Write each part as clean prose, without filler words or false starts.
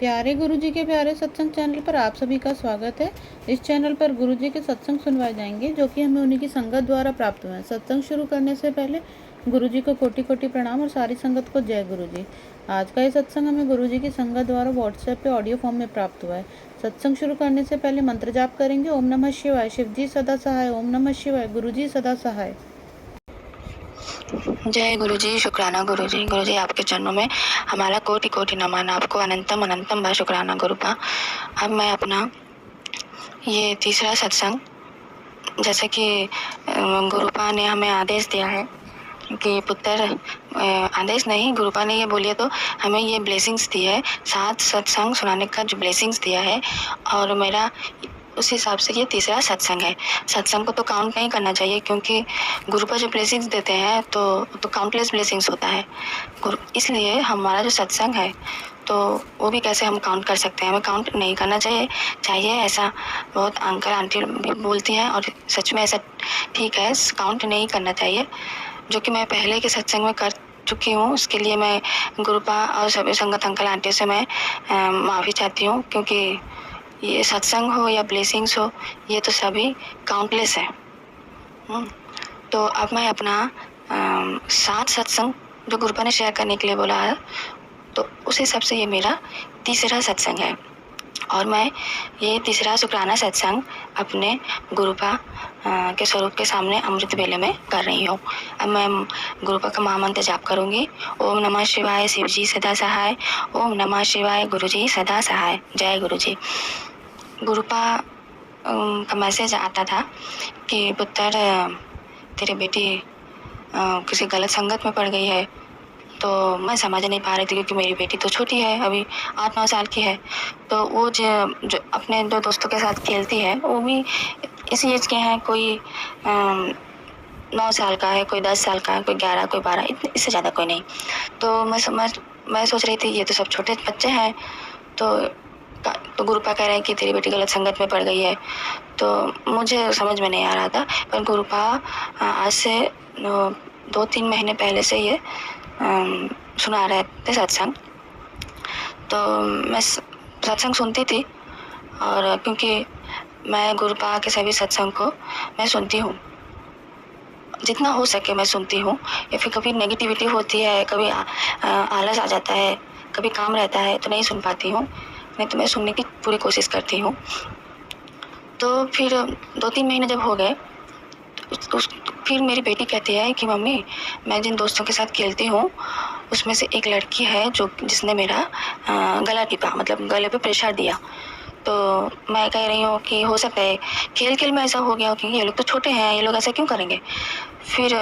प्यारे गुरुजी के प्यारे सत्संग चैनल पर आप सभी का स्वागत है। इस चैनल पर गुरुजी के सत्संग सुनवाए जाएंगे जो कि हमें उन्हीं की संगत द्वारा प्राप्त हुए हैं। सत्संग शुरू करने से पहले गुरुजी को कोटि कोटि प्रणाम और सारी संगत को जय गुरुजी। आज का ये सत्संग हमें गुरुजी की संगत द्वारा व्हाट्सएप पे ऑडियो फॉर्म में प्राप्त हुआ है। सत्संग शुरू करने से पहले मंत्र जाप करेंगे। ओम नमः शिवाय, शिवजी सदा सहाय। ओम नमः शिवाय, गुरुजी सदा सहाय। जय गुरुजी, शुक्राना गुरुजी। गुरुजी आपके चरणों में हमारा कोटि कोटि नमन, आपको अनंतम अनंतम बा शुक्राना गुरुपा। अब मैं अपना ये तीसरा सत्संग, जैसे कि गुरुपा ने हमें आदेश दिया है कि पुत्र, आदेश नहीं, गुरुपा ने ये बोलिए तो हमें ये ब्लेसिंग्स दी है, 7 सत्संग सुनाने का जो ब्लेसिंग्स दिया है, और मेरा उस हिसाब से ये तीसरा सत्संग है। सत्संग को तो काउंट नहीं करना चाहिए क्योंकि गुरुपा जो ब्लेसिंग्स देते हैं तो काउंटलेस ब्लेसिंग्स होता है। इसलिए हमारा जो सत्संग है तो वो भी कैसे हम काउंट कर सकते हैं, हमें काउंट नहीं करना चाहिए ऐसा बहुत अंकल आंटी भी बोलती हैं, और सच में ऐसा ठीक है, काउंट नहीं करना चाहिए, जो कि मैं पहले के सत्संग में कर चुकी हूँ। उसके लिए मैं गुरुपा और सभी संगत अंकल आंटी से मैं माफ़ी चाहती हूँ, क्योंकि ये सत्संग हो या ब्लेसिंग्स हो, ये तो सभी काउंटलेस है। तो अब मैं अपना 7 सत्संग जो गुरुपा ने शेयर करने के लिए बोला है, तो उस हिसाब से ये मेरा तीसरा सत्संग है, और मैं ये तीसरा शुक्राना सत्संग अपने गुरुपा के स्वरूप के सामने अमृत वेले में कर रही हूँ। अब मैं गुरुपा का महामंत्र जाप करूँगी। ओम नमः शिवाय, शिवजी सदा सहाय। ओम नमः शिवाय, गुरुजी सदा सहाय। जय गुरुजी। गुरुपा का मैसेज आता था कि पुत्र, तेरी बेटी किसी गलत संगत में पड़ गई है। तो मैं समझ नहीं पा रही थी क्योंकि मेरी बेटी तो छोटी है, अभी 8-9 साल की है। तो वो जो अपने 2 दोस्तों के साथ खेलती है, वो भी इसी एज के हैं, कोई 9 साल का है, कोई 10 साल का है, कोई 11, कोई 12, इससे ज़्यादा कोई नहीं। तो मैं सोच रही थी ये तो सब छोटे बच्चे हैं। तो गुरुपा कह रहे हैं कि तेरी बेटी गलत संगत में पड़ गई है। तो मुझे समझ में नहीं आ रहा था, पर गुरुपा आज से 2-3 महीने पहले से ये सुना रहे थे सत्संग। तो मैं सत्संग सुनती थी, और क्योंकि मैं गुरुपा के सभी सत्संग को मैं सुनती हूँ, जितना हो सके मैं सुनती हूँ। या फिर कभी नेगेटिविटी होती है, कभी आलस आ जाता है, कभी काम रहता है तो नहीं सुन पाती हूँ, नहीं तो मैं सुनने की पूरी कोशिश करती हूँ। तो फिर 2-3 महीने जब हो गए, फिर मेरी बेटी कहती है कि मम्मी, मैं जिन दोस्तों के साथ खेलती हूँ उसमें से एक लड़की है जिसने मेरा गला टिपा, मतलब गले पे प्रेशर दिया। तो मैं कह रही हूँ कि हो सकता है खेल खेल में ऐसा हो गया कि ये लोग तो छोटे हैं, ये लोग ऐसा क्यों करेंगे। फिर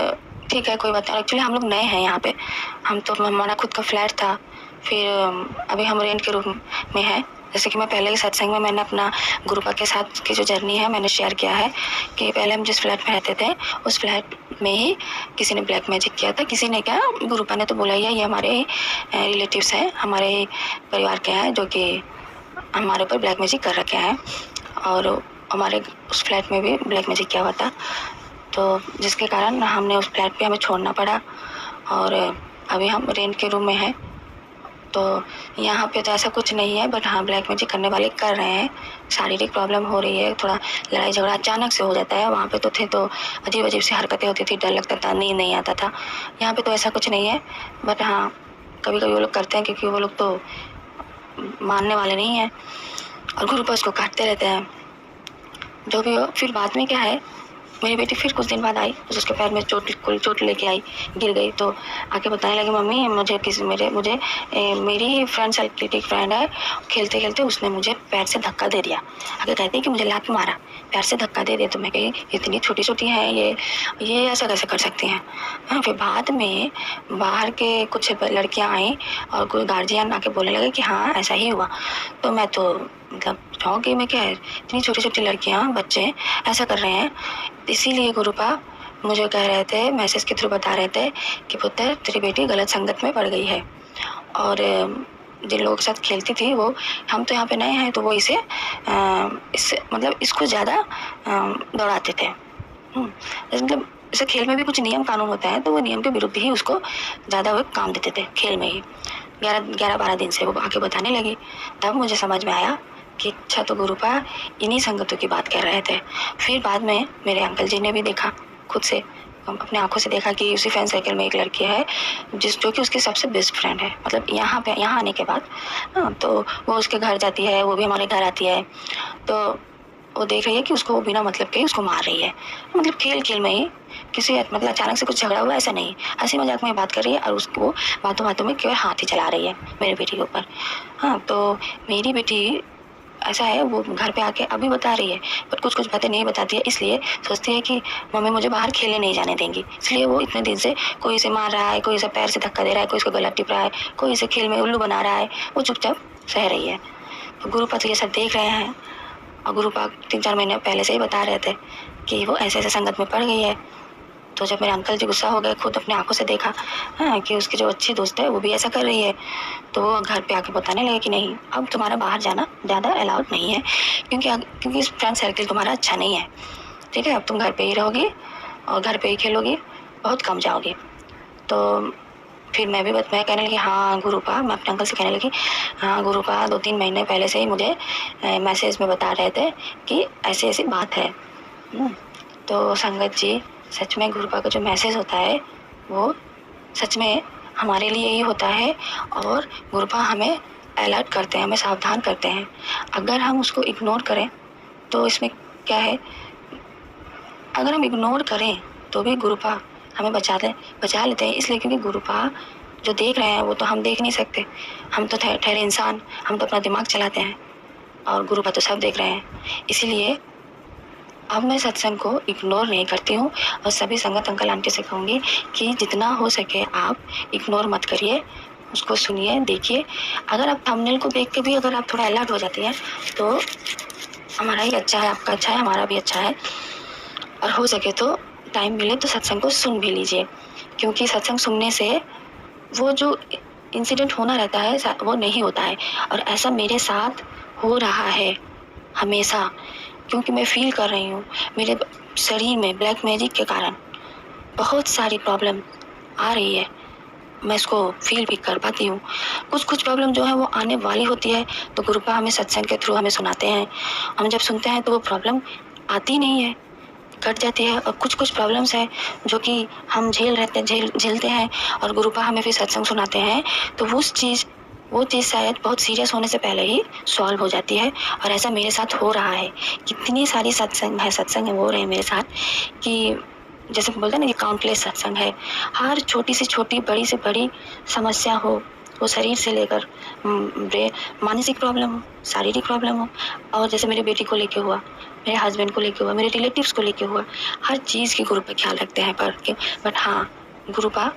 ठीक है, कोई बात नहीं। एक्चुअली हम लोग नए हैं यहाँ पे, हमारा खुद का फ्लैट था, फिर अभी हम रेंट के रूम में हैं। जैसे कि मैं पहले के सत्संग में मैंने अपना गुरुपा के साथ की जो जर्नी है मैंने शेयर किया है कि पहले हम जिस फ्लैट में रहते थे उस फ्लैट में ही किसी ने ब्लैक मैजिक किया था। किसी ने क्या, गुरुपा ने तो बोला ही है, ये हमारे रिलेटिव्स हैं, हमारे परिवार के हैं, जो कि हमारे ऊपर ब्लैक मैजिक कर रखे हैं, और हमारे उस फ्लैट में भी ब्लैक मैजिक किया हुआ था। तो जिसके कारण हमने उस फ्लैट पे हमें छोड़ना पड़ा, और अभी हम रेंट के रूम में हैं। तो यहाँ पे तो ऐसा कुछ नहीं है, बट हाँ, ब्लैक मैजिक करने वाले कर रहे हैं। शारीरिक प्रॉब्लम हो रही है, थोड़ा लड़ाई झगड़ा अचानक से हो जाता है। वहाँ पे तो थे तो अजीब अजीब सी हरकतें होती थी, डर लगता था, नींद नहीं आता था। यहाँ पे तो ऐसा कुछ नहीं है, बट हाँ कभी कभी वो लोग करते हैं, क्योंकि वो लोग तो मानने वाले नहीं हैं, और गुरुपा उसको काटते रहते हैं। जो भी हो, फिर बाद में क्या है, मेरी बेटी फिर कुछ दिन बाद आई, उसके पैर में चोट लेके आई, गिर गई। तो आके बताने लगी, मम्मी मेरी ही फ्रेंड सर्किल की फ्रेंड है, खेलते खेलते उसने मुझे पैर से धक्का दे दिया। आगे कहती है कि मुझे लात मारा, पैर से धक्का दे दिया। तो मैं कही इतनी छोटी छोटी हैं ये ऐसा कैसे कर सकती हैं। हाँ, फिर बाद में बाहर के कुछ लड़कियाँ आई और कोई गार्जियन आके बोलने लगे कि हाँ ऐसा ही हुआ। तो मैं तो मतलब चौंक गई, मैं क्या है, इतनी छोटी छोटी लड़कियाँ, बच्चे ऐसा कर रहे हैं। इसीलिए गुरुपा मुझे कह रहे थे, मैसेज के थ्रू बता रहे थे कि पुत्र, तेरी बेटी गलत संगत में पड़ गई है। और जिन लोगों के साथ खेलती थी वो, हम तो यहाँ पे नए हैं, तो वो इससे मतलब इसको ज़्यादा दौड़ाते थे। मतलब जैसे खेल में भी कुछ नियम कानून होता है, तो वो नियम के विरुद्ध ही उसको ज़्यादा वो काम देते थे खेल में ही। 11-12 दिन से वो आके बताने लगी। तब मुझे समझ में आया कि अच्छा, तो गुरुपा इन्हीं संगतों की बात कर रहे थे। फिर बाद में मेरे अंकल जी ने भी देखा, खुद से अपने आंखों से देखा कि उसी फ्रेंड सर्कल में एक लड़की है जो कि उसकी सबसे बेस्ट फ्रेंड है। मतलब यहाँ आने के बाद तो वो उसके घर जाती है, वो भी हमारे घर आती है। तो वो देख रही है कि उसको बिना मतलब के उसको मार रही है। मतलब खेल में ही किसी मतलब अचानक से कुछ झगड़ा हुआ, ऐसा नहीं, हंसी मजाक में बात कर रही है और उसको बातों बातों में केवल हाथ ही चला रही है मेरी बेटी के ऊपर। तो मेरी बेटी ऐसा है, वो घर पे आके अभी बता रही है, बट कुछ बातें नहीं बताती है, इसलिए सोचती है कि मम्मी मुझे बाहर खेलने नहीं जाने देंगी। इसलिए वो इतने दिन से कोई इसे मार रहा है, कोई इसे पैर से धक्का दे रहा है, कोई इसको गला टिप रहा है, कोई इसे खेल में उल्लू बना रहा है, वो चुपचाप सह रही है। तो गुरुपा तो ये सब देख रहे हैं और गुरुपा 3-4 महीने पहले से ही बता रहे थे कि वो ऐसे संगत में पड़ गई है। तो जब मेरे अंकल जी गुस्सा हो गए, खुद अपने आंखों से देखा कि उसकी जो अच्छी दोस्त है वो भी ऐसा कर रही है, तो वो घर पे आके बताने लगे कि नहीं, अब तुम्हारा बाहर जाना ज़्यादा अलाउड नहीं है, क्योंकि इस फ्रेंड सर्कल तुम्हारा अच्छा नहीं है, ठीक है। अब तुम घर पे ही रहोगी और घर पे ही खेलोगी, बहुत कम जाओगी। तो फिर मैं कहने लगी हाँ गुरुपा, मैं अपने अंकल से कहने लगी हाँ गुरुपा, 2-3 महीने पहले से ही मुझे मैसेज में बता रहे थे कि ऐसी ऐसी बात है। तो संगत जी, सच में गुरुपा का जो मैसेज होता है वो सच में हमारे लिए ही होता है और गुरुपा हमें अलर्ट करते हैं, हमें सावधान करते हैं। अगर हम उसको इग्नोर करें तो इसमें क्या है, अगर हम इग्नोर करें तो भी गुरुपा हमें बचा लेते हैं, इसलिए क्योंकि गुरुपा जो देख रहे हैं वो तो हम देख नहीं सकते, हम तो ठहरे इंसान, हम तो अपना दिमाग चलाते हैं और गुरुपा तो सब देख रहे हैं। इसीलिए अब मैं सत्संग को इग्नोर नहीं करती हूँ और सभी संगत अंकल आंटी से कहूँगी कि जितना हो सके आप इग्नोर मत करिए, उसको सुनिए, देखिए। अगर आप थंबनेल को देख के भी अगर आप थोड़ा अलर्ट हो जाती हैं तो हमारा ही अच्छा है, आपका अच्छा है, हमारा भी अच्छा है। और हो सके तो टाइम मिले तो सत्संग को सुन भी लीजिए, क्योंकि सत्संग सुनने से वो जो इंसिडेंट होना रहता है वो नहीं होता है। और ऐसा मेरे साथ हो रहा है हमेशा, क्योंकि मैं फील कर रही हूँ मेरे शरीर में ब्लैक मैजिक के कारण बहुत सारी प्रॉब्लम आ रही है, मैं इसको फील भी कर पाती हूँ। कुछ प्रॉब्लम जो है वो आने वाली होती है तो गुरुपा हमें सत्संग के थ्रू हमें सुनाते हैं, हम जब सुनते हैं तो वो प्रॉब्लम आती नहीं है, कट जाती है। और कुछ प्रॉब्लम्स है जो कि हम झेलते हैं और गुरुपा हमें फिर सत्संग सुनाते हैं तो वो चीज़ शायद बहुत सीरियस होने से पहले ही सॉल्व हो जाती है। और ऐसा मेरे साथ हो रहा है, कितनी सारी सत्संग हो रहे हैं मेरे साथ कि जैसे बोलते हैं ना कि काउंटलेस सत्संग है। हर छोटी से छोटी, बड़ी से बड़ी समस्या हो, वो शरीर से लेकर मानसिक प्रॉब्लम हो, शारीरिक प्रॉब्लम हो, और जैसे मेरी बेटी को लेके हुआ, मेरे हस्बैंड को लेके हुआ, मेरे रिलेटिव्स को लेके हुआ, हर चीज़ की गुरुपा ख्याल रखते हैं पढ़ के। बट हाँ, गुरुपा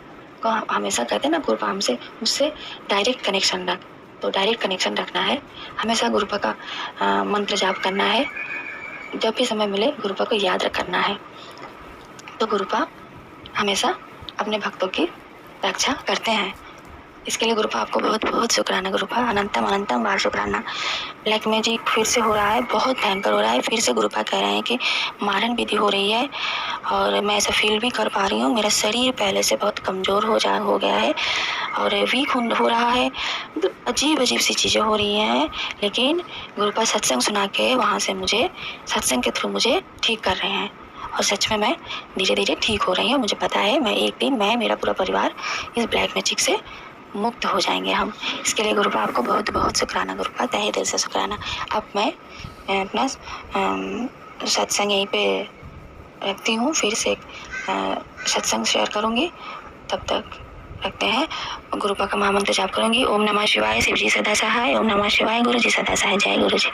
को हमेशा कहते हैं ना, गुरुपा मुझसे डायरेक्ट कनेक्शन रख, तो डायरेक्ट कनेक्शन रखना है, हमेशा गुरुपा का मंत्र जाप करना है, जब भी समय मिले गुरुपा को याद करना है। तो गुरुपा हमेशा अपने भक्तों की रक्षा करते हैं, इसके लिए गुरुपा आपको बहुत बहुत शुक्राना। गुरुपा अनंतम बार शुक्राना। ब्लैक मैजिक फिर से हो रहा है, बहुत भयंकर हो रहा है, फिर से गुरुपा कह रहे हैं कि मारण विधि हो रही है और मैं ऐसा फील भी कर पा रही हूँ। मेरा शरीर पहले से बहुत कमज़ोर हो गया है और वीक हो रहा है, मतलब अजीब सी चीज़ें हो रही हैं, लेकिन गुरुपा सत्संग सुना के वहाँ से मुझे सत्संग के थ्रू मुझे ठीक कर रहे हैं और सच में मैं धीरे धीरे ठीक हो रही हूँ। मुझे पता है मैं एक दिन, मैं, मेरा पूरा परिवार इस ब्लैक मैजिक से मुक्त हो जाएंगे हम। इसके लिए गुरुपा आपको बहुत बहुत शुक्राना। गुरुपा तहे दिल से शुक्राना। अब मैं अपना सत्संग यहीं पे रखती हूँ, फिर से सत्संग शेयर करूँगी, तब तक रखते हैं। गुरुपा का महामंत्र जाप करूँगी। ओम नमः शिवाय, शिव जी सदा सहाय। ओम नमः शिवाय, गुरु जी सदा सहाय। जय गुरु जी।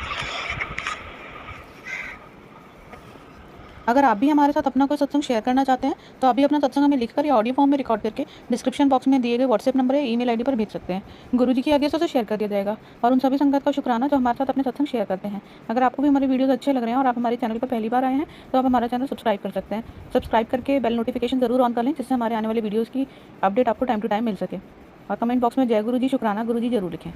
अगर आप भी हमारे साथ अपना कोई सत्संग शेयर करना चाहते हैं तो अभी अपना सत्संग हमें लिखकर या ऑडियो फॉर्म में रिकॉर्ड करके डिस्क्रिप्शन बॉक्स में दिए गए व्हाट्सएप नंबर या ईमेल आईडी पर भेज सकते हैं। गुरुजी की आज्ञा से उसे शेयर कर दिया जाएगा। और उन सभी संगत का शुक्राना जो हमारे साथ अपने सत्संग शेयर करते हैं। अगर आपको भी हमारे वीडियोस अच्छे लग रहे हैं और आप हमारे चैनल पर पहली बार आए हैं तो आप हमारा चैनल सब्सक्राइब कर सकते हैं। सब्सक्राइब करके बेल नोटिफिकेशन जरूर ऑन कर लें, जिससे हमारे आने वाले वीडियोज़ की अपडेट आपको टाइम टू टाइम मिल सके। और कमेंट बॉक्स में जय गुरु जी, शुक्राना गुरु जी जरूर लिखें।